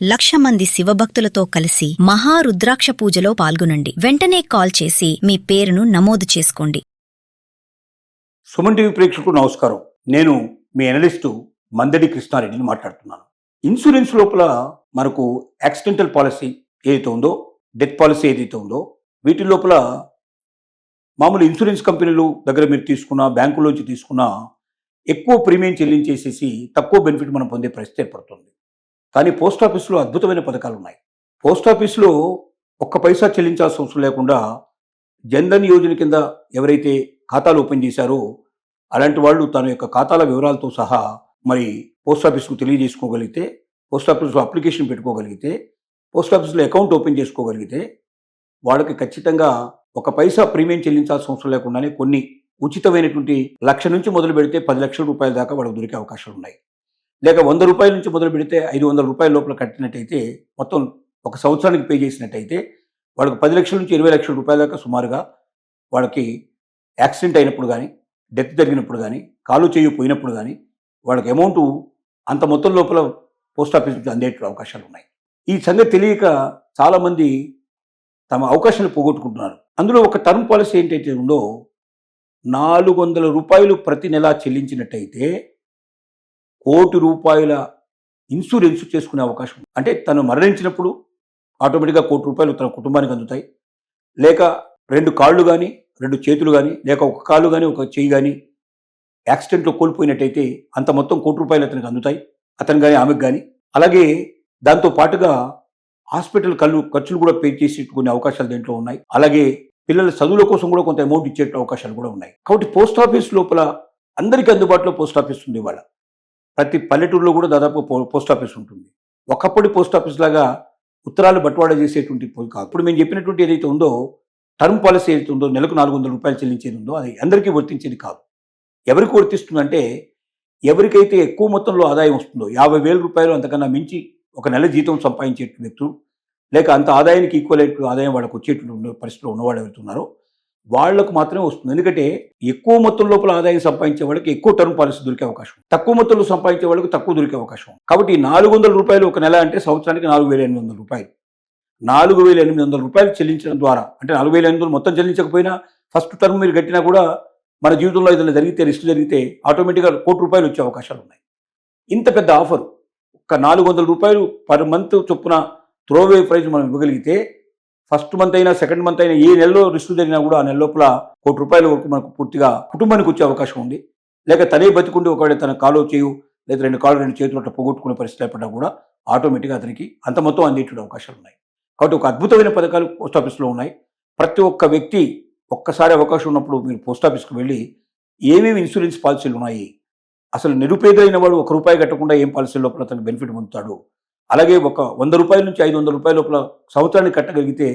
1,00,000 మంది శివభక్తులతో కలిసి మహారుద్రాక్ష పూజలో పాల్గొనండి. వెంటనే కాల్ చేసి మీ పేరును నమోదు చేసుకోండి. సుమన్ టీవీ ప్రేక్షకులకు నమస్కారం. నేను మీ అనలిస్టు మందడి కృష్ణారెడ్డిని మాట్లాడుతున్నాను. ఇన్సూరెన్స్ లోపల మనకు యాక్సిడెంటల్ పాలసీ ఏదైతే ఉందో, డెత్ పాలసీ ఏదైతే ఉందో, వీటి లోపల మామూలు ఇన్సూరెన్స్ కంపెనీలు దగ్గర మీరు తీసుకున్న, బ్యాంకులోంచి తీసుకున్న ఎక్కువ ప్రీమియం చెల్లించేసేసి తక్కువ బెనిఫిట్ మనం పొందే పరిస్థితి ఏర్పడుతుంది. కానీ పోస్ట్ ఆఫీస్లో అద్భుతమైన పథకాలు ఉన్నాయి. పోస్ట్ ఆఫీస్లో ఒక్క పైసా చెల్లించాల్సిన అవసరం లేకుండా జన్ధన్ యోజన కింద ఎవరైతే ఖాతాలు ఓపెన్ చేశారో అలాంటి వాళ్ళు తన యొక్క ఖాతాల వివరాలతో సహా మరి పోస్ట్ ఆఫీస్కు తెలియజేసుకోగలిగితే, పోస్ట్ ఆఫీస్లో అప్లికేషన్ పెట్టుకోగలిగితే, పోస్ట్ ఆఫీస్లో అకౌంట్ ఓపెన్ చేసుకోగలిగితే వాళ్ళకి ఖచ్చితంగా ఒక పైసా ప్రీమియం చెల్లించాల్సిన అవసరం లేకుండానే కొన్ని ఉచితమైనటువంటి 1,00,000 నుంచి మొదలు పెడితే 10 లక్షల రూపాయల దాకా వాళ్ళకు దొరికే అవకాశాలు ఉన్నాయి. లేక 100 రూపాయల నుంచి మొదలు పెడితే 500 రూపాయల లోపల కట్టినట్టయితే, మొత్తం ఒక సంవత్సరానికి పే చేసినట్టయితే వాళ్ళకి 10 లక్షల నుంచి 20 లక్షల రూపాయల దాకా సుమారుగా వాళ్ళకి యాక్సిడెంట్ అయినప్పుడు కానీ, డెత్ జరిగినప్పుడు కానీ, కాలు చేయి పోయినప్పుడు కానీ వాళ్ళకి అమౌంట్ అంత మొత్తం లోపల పోస్ట్ ఆఫీస్ నుంచి అందే అవకాశాలు ఉన్నాయి. ఈ సంగతి తెలియక చాలామంది తమ అవకాశాలు పోగొట్టుకుంటున్నారు. అందులో ఒక టర్మ్ పాలసీ ఏంటైతే ఉందో, 400 రూపాయలు ప్రతి నెల చెల్లించినట్టయితే ₹1,00,00,000 ఇన్సూరెన్స్ చేసుకునే అవకాశం ఉంది. అంటే తను మరణించినప్పుడు ఆటోమేటిక్గా ₹1,00,00,000 తన కుటుంబానికి అందుతాయి. లేక 2 కాళ్ళు కానీ, 2 చేతులు కానీ, లేక ఒక కాళ్ళు కానీ, ఒక చెయ్యి కానీ యాక్సిడెంట్లో కోల్పోయినట్టయితే అంత మొత్తం ₹1,00,00,000 అతనికి అందుతాయి, అతను కానీ ఆమెకు కానీ. అలాగే దాంతో పాటుగా హాస్పిటల్ ఖర్చులు కూడా పే చేసేట్టుకునే అవకాశాలు దీంట్లో ఉన్నాయి. అలాగే పిల్లల చదువుల కోసం కూడా కొంత అమౌంట్ ఇచ్చే అవకాశాలు కూడా ఉన్నాయి. కాబట్టి పోస్ట్ ఆఫీస్ లోపల అందరికీ అందుబాటులో పోస్ట్ ఆఫీస్ ఉంది. ఇవాళ ప్రతి పల్లెటూరులో కూడా దాదాపు పోస్ట్ ఆఫీస్ ఉంటుంది. ఒకప్పటి పోస్ట్ ఆఫీస్ లాగా ఉత్తరాలు బట్వాడా చేసేటువంటి కాదు. ఇప్పుడు మేము చెప్పినటువంటి ఏదైతే ఉందో, టర్మ్ పాలసీ ఏదైతే ఉందో, నెలకు 400 రూపాయలు చెల్లించేది ఉందో, అది అందరికీ వర్తించేది కాదు. ఎవరికి వర్తిస్తుందంటే, ఎవరికైతే ఎక్కువ మొత్తంలో ఆదాయం వస్తుందో, 50,000 రూపాయలు అంతకన్నా మించి ఒక నెల జీతం సంపాదించే వ్యక్తులు, లేక అంత ఆదాయానికి ఈక్వల్ ఆదాయం వాళ్ళకు వచ్చేటువంటి పరిస్థితిలో ఉన్నవాళ్ళు ఎవరుతున్నారో వాళ్లకు మాత్రమే వస్తుంది. ఎందుకంటే ఎక్కువ మొత్తం లోపల ఆదాయం సంపాదించే వాళ్ళకి ఎక్కువ టర్మ్ పాలసీ దొరికే అవకాశం, తక్కువ మొత్తంలో సంపాదించే వాళ్ళకి తక్కువ దొరికే అవకాశం. కాబట్టి 400 రూపాయలు ఒక నెల అంటే సంవత్సరానికి 4,800 రూపాయలు. 4,800 రూపాయలు చెల్లించడం ద్వారా, అంటే 4,800 మొత్తం చెల్లించకపోయినా ఫస్ట్ టర్మ్ మీరు కట్టినా కూడా మన జీవితంలో ఏదైనా జరిగితే, రిస్క్ జరిగితే ఆటోమేటిక్గా ₹1,00,00,000 వచ్చే అవకాశాలు ఉన్నాయి. ఇంత పెద్ద ఆఫర్ ఒక 400 రూపాయలు పర్ మంత్ చొప్పున త్రోవే ప్రైజ్ మనం ఇవ్వగలిగితే, ఫస్ట్ మంత్ అయినా సెకండ్ మంత్ అయినా ఏ నెలలో రిస్క్ జరిగినా కూడా ఆ నెల లోపల ₹1,00,00,000 వరకు మనకు పూర్తిగా కుటుంబానికి వచ్చే అవకాశం ఉంది. లేక తనే బతికుండి ఒకవేళ తన కాలు చేయు, లేదా 2 కాళ్ళు 2 చేతులు అట్లా పోగొట్టుకునే పరిస్థితి ఏర్పడ్డా కూడా ఆటోమేటిక్గా అతనికి అంత మొత్తం అందేటువంటి అవకాశాలు ఉన్నాయి. కాబట్టి ఒక అద్భుతమైన పథకాలు పోస్ట్ ఆఫీస్లో ఉన్నాయి. ప్రతి ఒక్క వ్యక్తి ఒక్కసారి అవకాశం ఉన్నప్పుడు మీరు పోస్ట్ ఆఫీస్కి వెళ్ళి ఏమేమి ఇన్సూరెన్స్ పాలసీలు ఉన్నాయి, అసలు నిరుపేదైన వాడు ₹1 కట్టకుండా ఏం పాలసీ లోపల తనకు బెనిఫిట్ పొందుతాడు, అలాగే ఒక ₹100 నుంచి ₹500 లోపల సంవత్సరానికి కట్టగలిగితే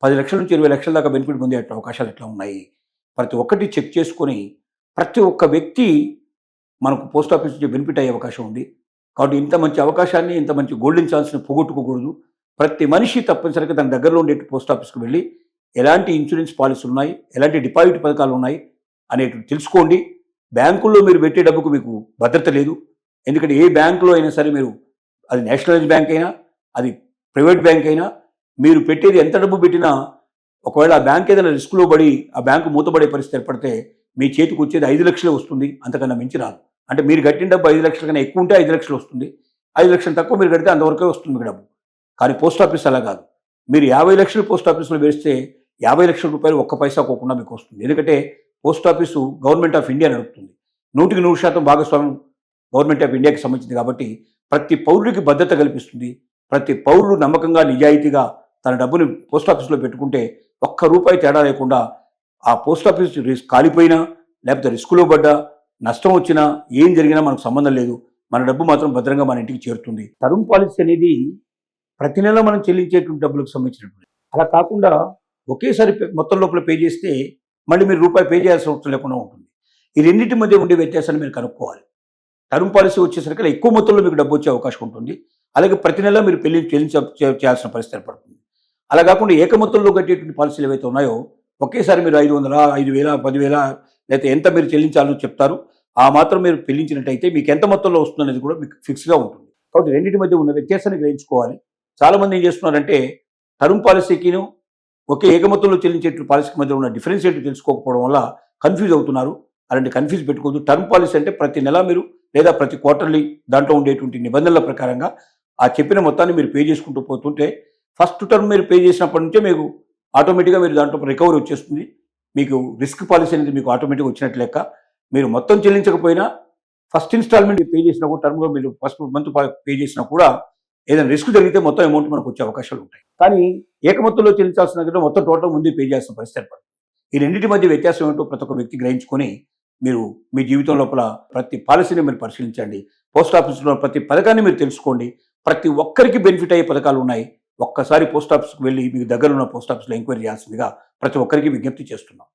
10 లక్షల నుంచి 20 లక్షల దాకా బెనిఫిట్ పొందే అవకాశాలు ఎట్లా ఉన్నాయి, ప్రతి ఒక్కటి చెక్ చేసుకొని ప్రతి ఒక్క వ్యక్తి మనకు పోస్ట్ ఆఫీస్ నుంచి బెనిఫిట్ అయ్యే అవకాశం ఉంది. కాబట్టి ఇంత మంచి అవకాశాన్ని, ఇంత మంచి గోల్డెన్ ఛాన్స్ని పోగొట్టుకోకూడదు. ప్రతి మనిషి తప్పనిసరిగా తన దగ్గరలో ఉండే పోస్ట్ ఆఫీస్కి వెళ్ళి ఎలాంటి ఇన్సూరెన్స్ పాలసీలు ఉన్నాయి, ఎలాంటి డిపాజిట్ పథకాలు ఉన్నాయి అనేటివి తెలుసుకోండి. బ్యాంకుల్లో మీరు పెట్టే డబ్బుకు మీకు భద్రత లేదు. ఎందుకంటే ఏ బ్యాంకులో అయినా సరే, మీరు అది నేషనలైజ్ బ్యాంక్ అయినా, అది ప్రైవేట్ బ్యాంక్ అయినా, మీరు పెట్టేది ఎంత డబ్బు పెట్టినా ఒకవేళ ఆ బ్యాంక్ ఏదైనా రిస్క్లో పడి ఆ బ్యాంకు మూతపడే పరిస్థితి ఏర్పడితే మీ చేతికి వచ్చేది 5 లక్షలే వస్తుంది, అంతకన్నా మించి రాదు. అంటే మీరు కట్టిన డబ్బు 5 లక్షల కన్నా ఎక్కువ ఉంటే 5 లక్షలు వస్తుంది, 5 లక్షలు తక్కువ మీరు కడితే అంతవరకే వస్తుంది మీకు డబ్బు. కానీ పోస్ట్ ఆఫీస్ అలా కాదు. మీరు 50 లక్షలు పోస్ట్ ఆఫీస్లో వేస్తే 50 లక్షల రూపాయలు ఒక్క పైసా పోకుండా మీకు వస్తుంది. ఎందుకంటే post office government of India నడుపుతుంది. 100% భాగస్వామ్యం గవర్నమెంట్ ఆఫ్ ఇండియాకి సంబంధించింది. కాబట్టి ప్రతి పౌరుడికి భద్రత కల్పిస్తుంది. ప్రతి పౌరుడు నమ్మకంగా, నిజాయితీగా తన డబ్బుని పోస్ట్ ఆఫీస్లో పెట్టుకుంటే ₹1 తేడా లేకుండా ఆ పోస్ట్ ఆఫీస్ రిస్క్ కాలిపోయినా, లేకపోతే రిస్కులో పడ్డా, నష్టం వచ్చినా, ఏం జరిగినా మనకు సంబంధం లేదు. మన డబ్బు మాత్రం భద్రంగా మన ఇంటికి చేరుతుంది. టర్మ్ పాలసీ అనేది ప్రతి నెల మనం చెల్లించేటువంటి డబ్బులకు సంబంధించినటువంటి, అలా కాకుండా ఒకేసారి మొత్తం లోపల పే చేస్తే మళ్ళీ మీరు ₹1 పే చేయాల్సిన అవసరం లేకుండా ఉంటుంది. ఈ రెండింటి మధ్య ఉండే వ్యత్యాసాన్ని మీరు కనుక్కోవాలి. టర్మ్ పాలసీ వచ్చేసరికి ఎక్కువ మొత్తంలో మీకు డబ్బు వచ్చే అవకాశం ఉంటుంది. అలాగే ప్రతి నెల మీరు చేయాల్సిన పరిస్థితి ఏర్పడుతుంది. అలా కాకుండా ఏక మొత్తంలో కట్టేటువంటి పాలసీలు ఏవైతే ఉన్నాయో, ఒకేసారి మీరు 500, 5,000, 10,000 లేకపోతే ఎంత మీరు చెల్లించాలో చెప్తారు. ఆ మాత్రం మీరు చెల్లించినట్టయితే మీకు ఎంత మొత్తంలో వస్తుంది అనేది కూడా మీకు ఫిక్స్గా ఉంటుంది. కాబట్టి రెండింటి మధ్య ఉన్న వ్యత్యాసాన్ని గ్రహించుకోవాలి. చాలా మంది ఏం చేస్తున్నారంటే టర్మ్ పాలసీకిను ఒకే ఏకమొత్తంలో చెల్లించే పాలసీకి మధ్య ఉన్న డిఫరెన్స్ ఏంటో తెలుసుకోకపోవడం వల్ల కన్ఫ్యూజ్ అవుతున్నారు. అలాంటి కన్ఫ్యూజ్ పెట్టుకోవద్దు. టర్మ్ పాలసీ అంటే ప్రతి నెల మీరు లేదా ప్రతి క్వార్టర్లీ దాంట్లో ఉండేటువంటి నిబంధనల ప్రకారంగా ఆ చెప్పిన మొత్తాన్ని మీరు పే చేసుకుంటూ పోతుంటే ఫస్ట్ టర్మ్ మీరు పే చేసినప్పటి నుంచే మీకు ఆటోమేటిక్గా మీరు దాంట్లో రికవరీ వచ్చేస్తుంది. మీకు రిస్క్ పాలసీ అనేది మీకు ఆటోమేటిక్గా వచ్చినట్టు లెక్క. మీరు మొత్తం చెల్లించకపోయినా ఫస్ట్ ఇన్స్టాల్మెంట్ పే చేసినా కూడా టర్మ్గా మీరు ఫస్ట్ మంత్ పే చేసినా కూడా ఏదైనా రిస్క్ జరిగితే మొత్తం అమౌంట్ మనకు వచ్చే అవకాశాలు ఉంటాయి. కానీ ఏకమొత్తంలో చెల్లించాల్సిన దగ్గర మొత్తం టోటల్ ముందే పే చేయాల్సిన పరిస్థితి ఏర్పడుతుంది. ఈ రెండింటి మధ్య వ్యత్యాసం ఏంటో ప్రతి ఒక్క వ్యక్తి గ్రహించుకొని మీరు మీ జీవితం లోపల ప్రతి పాలసీని మీరు పరిశీలించండి. పోస్ట్ ఆఫీస్లో ప్రతి పథకాన్ని మీరు తెలుసుకోండి. ప్రతి ఒక్కరికి బెనిఫిట్ అయ్యే పథకాలు ఉన్నాయి. ఒక్కసారి పోస్ట్ ఆఫీస్కి వెళ్ళి మీకు దగ్గర ఉన్న పోస్ట్ ఆఫీస్లో ఎంక్వైరీ చేయాల్సిందిగా ప్రతి ఒక్కరికి విజ్ఞప్తి చేస్తున్నాం.